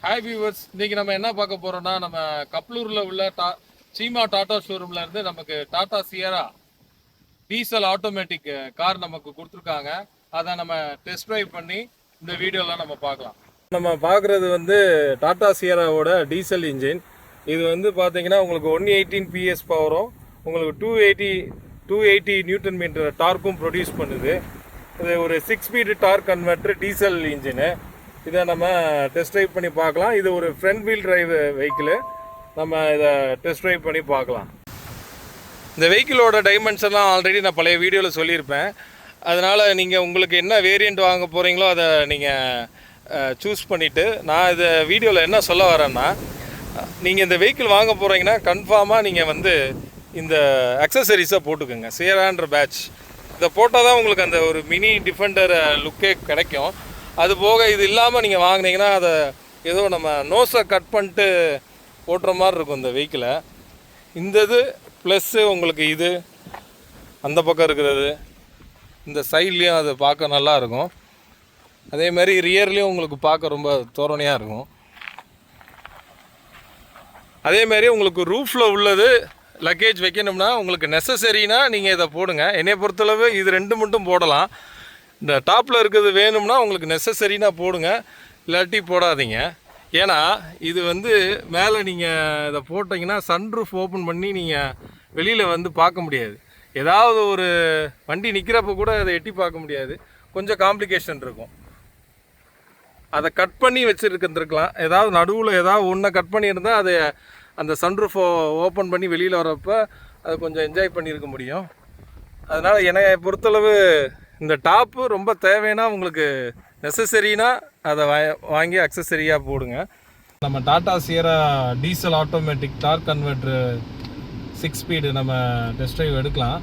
Hi viewers, இன்னைக்கு நம்ம என்ன பார்க்க போறோம்னா, நம்ம கப்லூர்ல உள்ள சீமா டாடா ஷோரூம்ல இருந்து நமக்கு Tata Sierra diesel automatic car நமக்கு கொடுத்துருக்காங்க. அதை நம்ம டெஸ்ட் ட்ரைவ் பண்ணி இந்த வீடியோலாம் நம்ம பார்க்கலாம். நம்ம பார்க்குறது வந்து டாடா சியராவோட டீசல் இன்ஜின். இது வந்து பார்த்தீங்கன்னா உங்களுக்கு 118 PS பவரும் உங்களுக்கு 280 நியூட்டன் மீட்டர் டார்க்கும் ப்ரொடியூஸ் பண்ணுது. இது ஒரு 6 speed dark converter diesel engine. இதை நம்ம டெஸ்ட் ட்ரைவ் பண்ணி பார்க்கலாம். இது ஒரு ஃப்ரண்ட் வீல் டிரைவ் வெஹிக்கிள். நம்ம இதை டெஸ்ட் ட்ரைவ் பண்ணி பார்க்கலாம். இந்த வெஹிக்கிளோட டைமென்ஷன்லாம் ஆல்ரெடி நான் பழைய வீடியோவில் சொல்லியிருப்பேன். அதனால் நீங்கள் உங்களுக்கு என்ன வேரியண்ட் வாங்க போகிறீங்களோ அதை நீங்கள் சூஸ் பண்ணிவிட்டு, நான் இதை வீடியோவில் என்ன சொல்ல வரேன்னா, நீங்கள் இந்த வெஹிக்கிள் வாங்க போகிறீங்கன்னா கன்ஃபார்மாக நீங்கள் வந்து இந்த அக்சசரிஸை போட்டுக்கோங்க. சியரான்ற பேட்ச் இதை போட்டால் தான் உங்களுக்கு அந்த ஒரு மினி டிஃபெண்டர் லுக்கே கிடைக்கும். அது போக இது இல்லாமல் நீங்கள் வாங்கினீங்கன்னா அதை ஏதோ நம்ம நோஸை கட் பண்ணிட்டு ஓட்டுற மாதிரி இருக்கும் இந்த வெஹிக்கிளை. இந்த இது ப்ளஸ்ஸு உங்களுக்கு இது அந்த பக்கம் இருக்கிறது, இந்த சைட்லேயும் அது பார்க்க நல்லாயிருக்கும். அதேமாதிரி ரியர்லேயும் உங்களுக்கு பார்க்க ரொம்ப தோரணையாக இருக்கும். அதேமாதிரி உங்களுக்கு ரூஃபில் உள்ளது லக்கேஜ் வைக்கணும்னா உங்களுக்கு நெசசரினா நீங்கள் இதை போடுங்க. என்னை பொறுத்தளவு இது ரெண்டு மட்டும் போடலாம். இந்த டாப்பில் இருக்கிறது வேணும்னா உங்களுக்கு நெசசரினா போடுங்க, இல்லாட்டி போடாதீங்க. ஏன்னா இது வந்து மேலே நீங்கள் இதை போட்டிங்கன்னா சன்ரூஃப் ஓப்பன் பண்ணி நீங்கள் வெளியில் வந்து பார்க்க முடியாது. ஏதாவது ஒரு வண்டி நிற்கிறப்ப கூட அதை எட்டி பார்க்க முடியாது. கொஞ்சம் காம்ப்ளிகேஷன் இருக்கும். அதை கட் பண்ணி வச்சுருக்கலாம். ஏதாவது நடுவில் ஏதாவது ஒன்றை கட் பண்ணியிருந்தால் அதை அந்த சன்ரூஃபை ஓப்பன் பண்ணி வெளியில் வரப்போ அதை கொஞ்சம் என்ஜாய் பண்ணியிருக்க முடியும். அதனால் என்னை பொறுத்தளவு இந்த டாப்பு ரொம்ப தேவைன்னா உங்களுக்கு நெசசரினா அதை வாங்கி அக்சசரியாக போடுங்க. நம்ம Tata Sierra diesel automatic dark converter 6 speed நம்ம டெஸ்ட் ட்ரைவ் எடுக்கலாம்.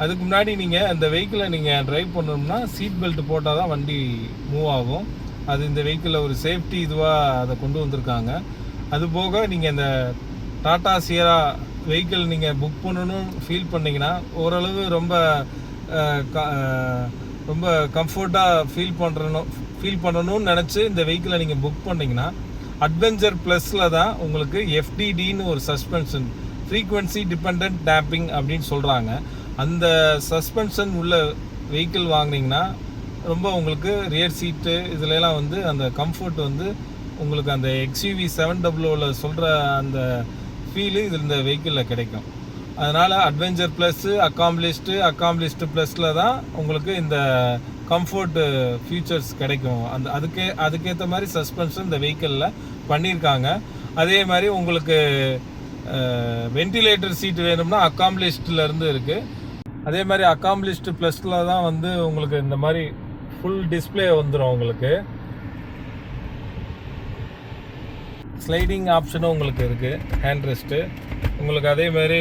அதுக்கு முன்னாடி நீங்கள் அந்த வெஹிக்கிளை நீங்கள் ட்ரைவ் பண்ணணும்னா சீட் பெல்ட் போட்டால் தான் வண்டி மூவ் ஆகும். அது இந்த வெஹிக்கிளில் ஒரு சேஃப்டி இதுவாக அதை கொண்டு வந்திருக்காங்க. அதுபோக நீங்கள் இந்த டாடா சியரா வெஹிக்கிள் நீங்கள் புக் பண்ணணும் ஃபீல் பண்ணிங்கன்னா ஓரளவு ரொம்ப கம்ஃபர்ட்டாக ஃபீல் பண்ணணும்னு நினச்சி இந்த வெஹிக்கிளை நீங்கள் புக் பண்ணிங்கன்னா அட்வென்ச்சர் ப்ளஸில் தான் உங்களுக்கு FDDன்னு ஒரு சஸ்பென்ஷன், ஃப்ரீக்வன்சி டிபெண்ட் டேம்பிங் அப்படின்னு சொல்கிறாங்க. அந்த சஸ்பென்ஷன் உள்ள வெஹிக்கிள் வாங்கினீங்கன்னா ரொம்ப உங்களுக்கு ரியர் சீட்டு இதுலலாம் வந்து அந்த கம்ஃபர்ட் வந்து உங்களுக்கு அந்த XUV 700ல் சொல்கிற அந்த ஃபீலு இதில் இந்த வெஹிக்கிளில் கிடைக்கும். அதனால் அட்வென்ச்சர் ப்ளஸ்ஸு அக்காம்ப்ளிஷ்டு ப்ளஸில் தான் உங்களுக்கு இந்த கம்ஃபர்ட்டு ஃபியூச்சர்ஸ் கிடைக்கும். அதுக்கேற்ற மாதிரி சஸ்பென்ஷன் இந்த வெஹிக்கிளில் பண்ணியிருக்காங்க. அதே மாதிரி உங்களுக்கு வென்டிலேட்டர் சீட் வேணும்னா அக்காம்ப்ளிஷ்டிலேருந்து இருக்குது. அதே மாதிரி அக்காம்ப்ளிஷ்டு ப்ளஸில் தான் வந்து உங்களுக்கு இந்த மாதிரி ஃபுல் டிஸ்பிளே வந்துடும். உங்களுக்கு ஸ்லைடிங் ஆப்ஷனும் உங்களுக்கு இருக்குது, ஹேண்ட் ரெஸ்ட்டு உங்களுக்கு. அதே மாதிரி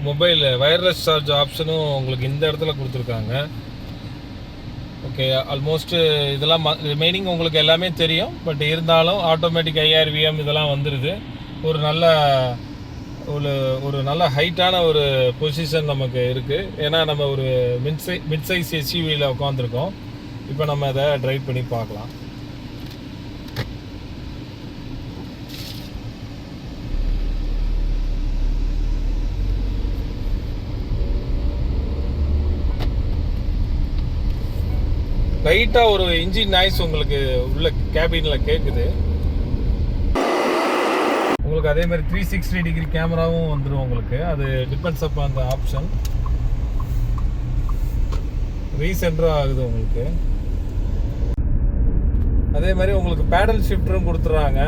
மொபைல் வயர்லெஸ் சார்ஜ் ஆப்ஷனும் உங்களுக்கு இந்த இடத்துல கொடுத்துருக்காங்க. ஓகே, ஆல்மோஸ்ட்டு இதெல்லாம் ரிமைனிங் உங்களுக்கு எல்லாமே தெரியும். பட் இருந்தாலும் ஆட்டோமேட்டிக் IRVM இதெல்லாம் வந்துடுது. ஒரு நல்ல ஹைட்டான ஒரு பொசிஷன் நமக்கு இருக்குது. ஏன்னா நம்ம ஒரு மிட் சைஸ் SUVயில் உட்காந்துருக்கோம். இப்போ நம்ம அதை ட்ரைவ் பண்ணி பார்க்கலாம். லைட்டாக ஒரு இன்ஜின் நாய்ஸ் உங்களுக்கு உள்ள கேபினில் கேட்குது. உங்களுக்கு அதே மாதிரி 360 டிகிரி கேமராவும் வந்துடும் உங்களுக்கு. அது டிபெண்ட்ஸ் அப் அந்த ஆப்ஷன். ரீசென்டராக ஆகுது உங்களுக்கு. அதே மாதிரி உங்களுக்கு பேடல் ஷிஃப்டரும் கொடுத்துட்றாங்க.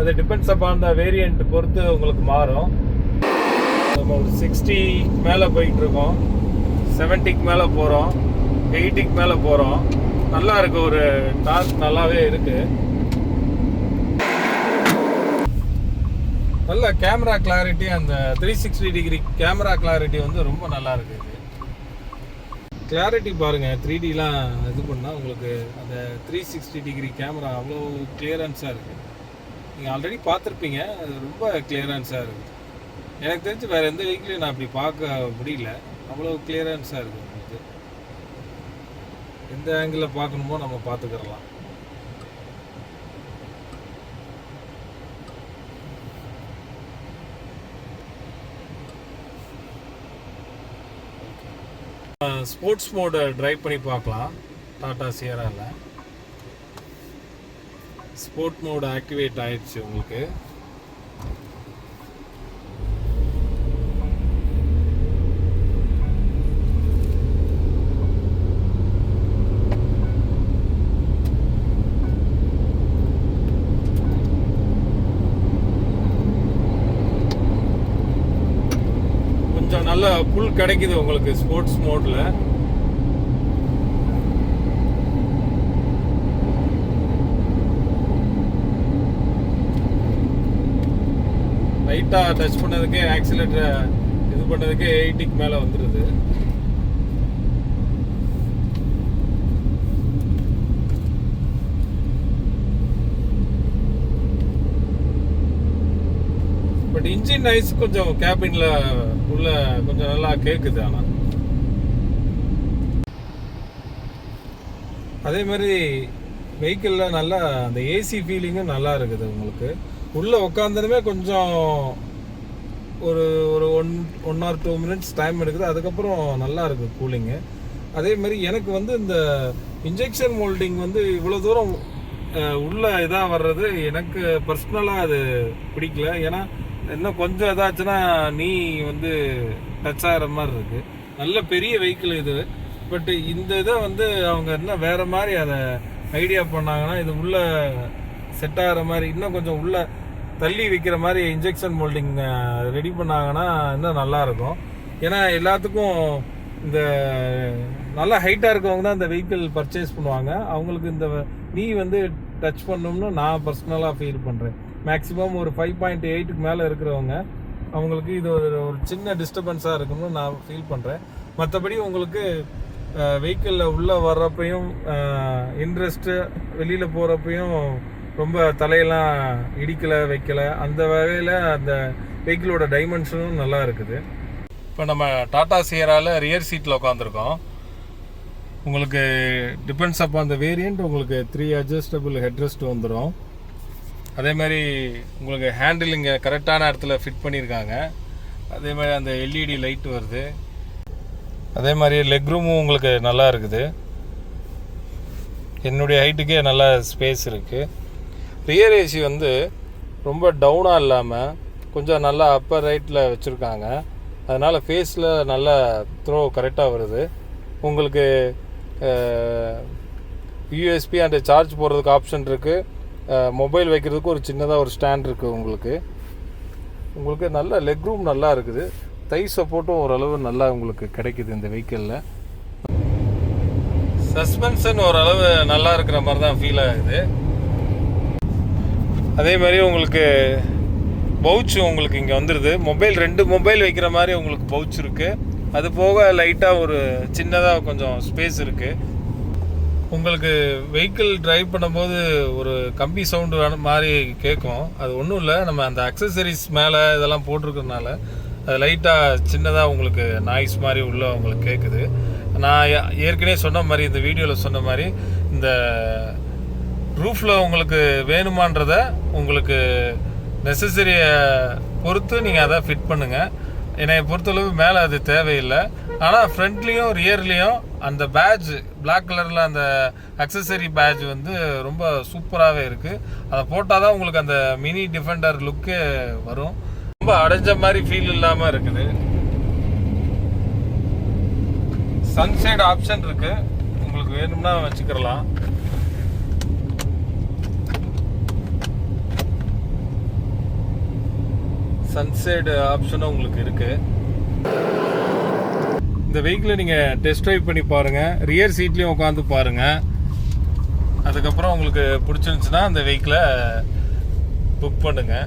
அது டிபெண்ட்ஸ் அப் அந்த வேரியண்ட் பொறுத்து உங்களுக்கு மாறும். நம்ம ஒரு 60 மேலே போயிட்டுருக்கோம், 70க்கு மேலே போகிறோம், 80க்கு மேலே போகிறோம். நல்லா இருக்கு, ஒரு டார்க் நல்லாவே இருக்கு. நல்ல கேமரா கிளாரிட்டி, அந்த 360 டிகிரி கேமரா கிளாரிட்டி வந்து ரொம்ப நல்லா இருக்கு. கிளாரிட்டி பாருங்க, 3Dலாம் இது பண்ணால் உங்களுக்கு அந்த 360 டிகிரி கேமரா அவ்வளோ கிளியரன்ஸாக இருக்கு. நீங்கள் ஆல்ரெடி பார்த்துருப்பீங்க, அது ரொம்ப கிளியரன்ஸாக இருக்கு. எனக்கு தெரிஞ்சு வேறு எந்த வெஹிக்கிளையும் நான் அப்படி பார்க்க முடியல, அவ்வளோ கிளியரன்ஸாக இருக்கு. எந்த ஆங்கிளில் பார்க்கணுமோ நம்ம பார்த்துக்கிறலாம். ஸ்போர்ட்ஸ் மோடு ட்ரைவ் பண்ணி பார்க்கலாம். டாடா சியராவில் ஸ்போர்ட் மோடு ஆக்டிவேட் ஆயிடுச்சு. உங்களுக்கு கொஞ்சம் நல்ல புல் கிடைக்குது உங்களுக்கு ஸ்போர்ட்ஸ் மோட்ல. லைட்டாக டச் பண்ணதுக்கே ஆக்சிலேட்டரை இது பண்ணதுக்கே 80க்கு மேலே வந்துடுது. பட் இன்ஜின் நாய்ஸ் கொஞ்சம் கேபின்ல உள்ள கொஞ்சம் நல்லா கேட்குது. ஆனால் அதே மாதிரி வெஹிக்கிளில் நல்லா அந்த ஏசி ஃபீலிங்கும் நல்லா இருக்குது. உங்களுக்கு உள்ளே உட்காந்துருமே கொஞ்சம் ஒரு ஒரு 1 or 2 minutes டைம் எடுக்குது. அதுக்கப்புறம் நல்லா இருக்குது கூலிங்கு. அதே மாதிரி எனக்கு வந்து இந்த இன்ஜெக்ஷன் மோல்டிங் வந்து இவ்வளோ தூரம் உள்ள இதாக வர்றது எனக்கு பர்சனலாக அது பிடிக்கல. ஏன்னா இன்னும் கொஞ்சம் இதாச்சுன்னா நீ வந்து டச் ஆகிற மாதிரி இருக்குது. நல்ல பெரிய வெஹிக்கிள் இது. பட் இந்த இதை வந்து அவங்க என்ன வேறு மாதிரி அதை ஐடியா பண்ணாங்கன்னா இது உள்ள செட் ஆகிற மாதிரி இன்னும் கொஞ்சம் உள்ள தள்ளி வைக்கிற மாதிரி இன்ஜெக்ஷன் மோல்டிங் ரெடி பண்ணாங்கன்னா இன்னும் நல்லாயிருக்கும். ஏன்னா எல்லாத்துக்கும் இந்த நல்லா ஹைட்டாக இருக்கவங்க தான் இந்த வெஹிக்கிள் பர்ச்சேஸ் பண்ணுவாங்க. அவங்களுக்கு இந்த நீ வந்து டச் பண்ணணும்னு நான் பர்சனலாக ஃபீல் பண்ணுறேன். மேக்ஸிமம் ஒரு 5.8க்கு மேலே இருக்கிறவங்க அவங்களுக்கு இது ஒரு சின்ன டிஸ்டர்பன்ஸாக இருக்கும்னு நான் ஃபீல் பண்ணுறேன். மற்றபடி உங்களுக்கு வெஹிக்கிளில் உள்ளே வர்றப்பையும் இன்ட்ரெஸ்ட்டு வெளியில் போகிறப்பையும் ரொம்ப தலையெல்லாம் இடிக்கலை வைக்கலை. அந்த வகையில் அந்த வெஹிக்கிளோட டைமென்ஷனும் நல்லா இருக்குது. இப்போ நம்ம டாடா சியராவில் ரியர் சீட்டில் உட்காந்துருக்கோம். உங்களுக்கு டிபெண்ட்ஸ் அப்போ அந்த வேரியண்ட் உங்களுக்கு 3 adjustable ஹெட்ரெஸ்ட் வந்துடும். அதே மாதிரி உங்களுக்கு ஹேண்டில் இங்கே கரெக்டான இடத்துல ஃபிட் பண்ணியிருக்காங்க. அதே மாதிரி அந்த எல்இடி லைட் வருது. அதே மாதிரி லெக் ரூமும் உங்களுக்கு நல்லா இருக்குது. என்னுடைய ஹைட்டுக்கே நல்லா ஸ்பேஸ் இருக்குது. ரியர் ஏசி வந்து ரொம்ப டவுனாக இல்லாமல் கொஞ்சம் நல்லா அப்பர் ரைட்டில் வச்சுருக்காங்க. அதனால் ஃபேஸில் நல்லா த்ரோ கரெக்டாக வருது. உங்களுக்கு யூஎஸ்பி அண்ட் சார்ஜ் போடுறதுக்கு ஆப்ஷன் இருக்குது. மொபைல் வைக்கிறதுக்கு ஒரு சின்னதாக ஒரு ஸ்டாண்ட் இருக்குது. உங்களுக்கு நல்ல லெக் ரூம் நல்லா இருக்குது. தை சப்போர்ட்டும் ஓரளவு நல்லா உங்களுக்கு கிடைக்குது இந்த வெஹிக்கிளில். சஸ்பென்ஷன் ஓரளவு நல்லா இருக்கிற மாதிரி தான் ஃபீல் ஆகுது. அதே மாதிரி உங்களுக்கு பவுச் உங்களுக்கு இங்கே வந்துடுது. மொபைல் 2 மொபைல் வைக்கிற மாதிரி உங்களுக்கு பவுச் இருக்குது. அது போக லைட்டாக ஒரு சின்னதாக கொஞ்சம் ஸ்பேஸ் இருக்குது. உங்களுக்கு வெஹிக்கிள் டிரைவ் பண்ணும்போது ஒரு கம்பி சவுண்டு மாதிரி கேட்கும். அது ஒன்றும் இல்லை, நம்ம அந்த அக்சசரிஸ் மேலே இதெல்லாம் போட்டிருக்கிறதுனால அது லைட்டாக சின்னதாக உங்களுக்கு நாய்ஸ் மாதிரி உள்ள உங்களுக்கு கேட்குது. நான் ஏற்கனவே சொன்ன மாதிரி இந்த வீடியோவில் சொன்ன மாதிரி இந்த ரூஃபில் உங்களுக்கு வேணுமான்றத உங்களுக்கு நெசசரியை பொறுத்து நீங்கள் அதை ஃபிட் பண்ணுங்கள். என்னை பொறுத்தளவு மேலே அது தேவையில்லை. ஆனால் ஃப்ரண்ட்லேயும் ரியர்லேயும் அந்த பேட்ஜ் பிளாக் கலரில் அந்த அக்சசரி பேட்ஜ் வந்து ரொம்ப சூப்பராகவே இருக்குது. அதை போட்டால் தான் உங்களுக்கு அந்த மினி டிஃபெண்டர் லுக்கே வரும். ரொம்ப அடைஞ்ச மாதிரி ஃபீல் இல்லாமல் இருக்குது. சன்சைட் ஆப்ஷன் இருக்குது. உங்களுக்கு வேணும்னா வச்சுக்கிறலாம். சன்சைடு ஆப்ஷனும் உங்களுக்கு இருக்குது. இந்த வெஹிக்கிளை நீங்கள் டெஸ்ட் ட்ரைவ் பண்ணி பாருங்கள். ரியர் சீட்லேயும் உட்காந்து பாருங்கள். அதுக்கப்புறம் உங்களுக்கு பிடிச்சிருந்துச்சுன்னா அந்த வெஹிக்கிளை புக் பண்ணுங்கள்.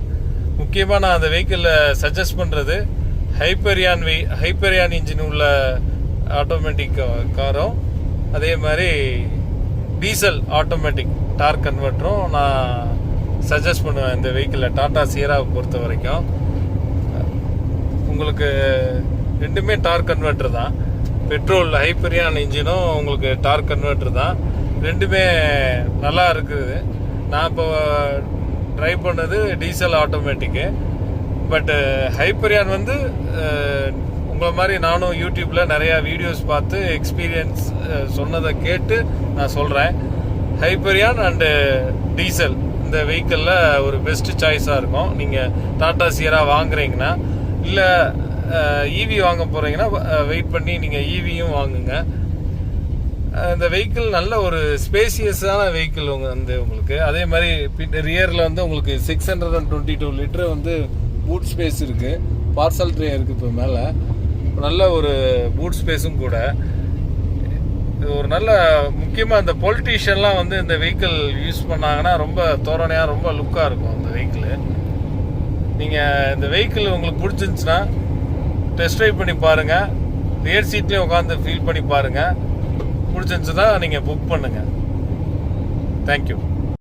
முக்கியமாக நான் அந்த வெஹிக்கிளில் சஜஸ்ட் பண்ணுறது ஹைப்பரியான் இன்ஜின் உள்ள ஆட்டோமேட்டிக் காரும் அதே மாதிரி டீசல் ஆட்டோமேட்டிக் டார்க் கன்வெர்ட்டரும் நான் சஜஸ்ட் பண்ணுவேன் இந்த வெஹிக்கிளில். டாடா சியராவை பொறுத்த வரைக்கும் உங்களுக்கு ரெண்டுமே டார்க் கன்வெர்ட்டர் தான். பெட்ரோல் ஹைப்பரியான் இன்ஜினும் உங்களுக்கு டார்க் கன்வெர்ட்டர் தான். ரெண்டுமே நல்லா இருக்குது. நான் இப்போ ட்ரைவ் பண்ணது டீசல் ஆட்டோமேட்டிக்கு. பட் ஹைப்பரியான் வந்து உங்களை மாதிரி நானும் யூடியூப்பில் நிறையா வீடியோஸ் பார்த்து எக்ஸ்பீரியன்ஸ் சொன்னதை கேட்டு நான் சொல்கிறேன். ஹைப்பரியான் அண்டு டீசல் இந்த வெஹிக்கிளில் ஒரு பெஸ்ட்டு சாய்ஸாக இருக்கும். நீங்கள் டாடா சியரா வாங்குறீங்கன்னா, இல்லை ஈவி வாங்க போகிறீங்கன்னா வெயிட் பண்ணி நீங்கள் ஈவியும் வாங்குங்க. இந்த வெஹிக்கிள் நல்ல ஒரு ஸ்பேசியஸான வெஹிக்கிள் உங்களுக்கு. அதே மாதிரி ரியரில் வந்து உங்களுக்கு 622 லிட்டர் வந்து பூட் ஸ்பேஸ் இருக்குது. பார்சல் ட்ரே இருக்குது இப்போ மேலே. நல்ல ஒரு பூட் ஸ்பேஸும் கூட. இது ஒரு நல்ல முக்கியமாக இந்த பொலிட்டீஷியன்லாம் வந்து இந்த வெஹிக்கிள் யூஸ் பண்ணாங்கன்னா ரொம்ப தோரணையாக ரொம்ப லுக்காக இருக்கும் அந்த வெஹிக்கிள். நீங்கள் இந்த வெஹிக்கிள் உங்களுக்கு பிடிச்சிருந்துச்சுன்னா டெஸ்ட் ட்ரைவ் பண்ணி பாருங்கள். ரியர் சீட்லேயும் உட்காந்து ஃபீல் பண்ணி பாருங்கள். பிடிச்சிருந்துச்சுன்னா நீங்கள் புக் பண்ணுங்கள். தேங்க்யூ.